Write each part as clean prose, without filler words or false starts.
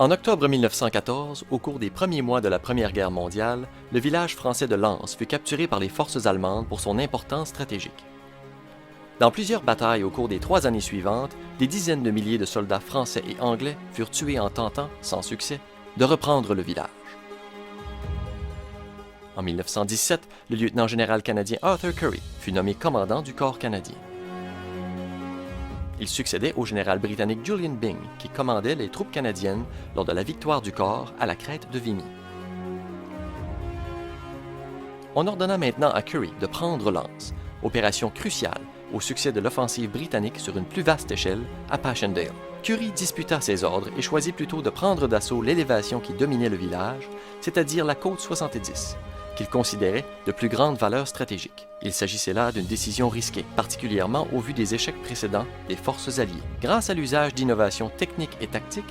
En octobre 1914, au cours des premiers mois de la Première Guerre mondiale, le village français de Lens fut capturé par les forces allemandes pour son importance stratégique. Dans plusieurs batailles au cours des 3 années suivantes, des dizaines de milliers de soldats français et anglais furent tués en tentant, sans succès, de reprendre le village. En 1917, le lieutenant-général canadien Arthur Currie fut nommé commandant du corps canadien. Il succédait au général britannique Julian Byng, qui commandait les troupes canadiennes lors de la victoire du corps à la crête de Vimy. On ordonna maintenant à Currie de prendre Lens, opération cruciale au succès de l'offensive britannique sur une plus vaste échelle à Passchendaele. Currie disputa ses ordres et choisit plutôt de prendre d'assaut l'élévation qui dominait le village, c'est-à-dire la côte 70, qu'il considérait de plus grande valeur stratégique. Il s'agissait là d'une décision risquée, particulièrement au vu des échecs précédents des forces alliées. Grâce à l'usage d'innovations techniques et tactiques,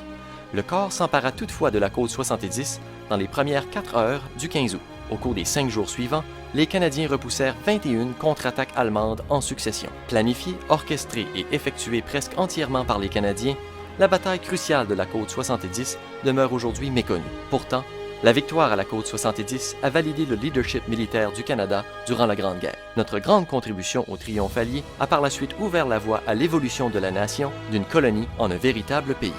le corps s'empara toutefois de la côte 70 dans les premières 4 heures du 15 août. Au cours des 5 jours suivants, les Canadiens repoussèrent 21 contre-attaques allemandes en succession. Planifiée, orchestrée et effectuée presque entièrement par les Canadiens, la bataille cruciale de la côte 70 demeure aujourd'hui méconnue. Pourtant, la victoire à la côte 70 a validé le leadership militaire du Canada durant la Grande Guerre. Notre grande contribution au triomphe allié a par la suite ouvert la voie à l'évolution de la nation d'une colonie en un véritable pays.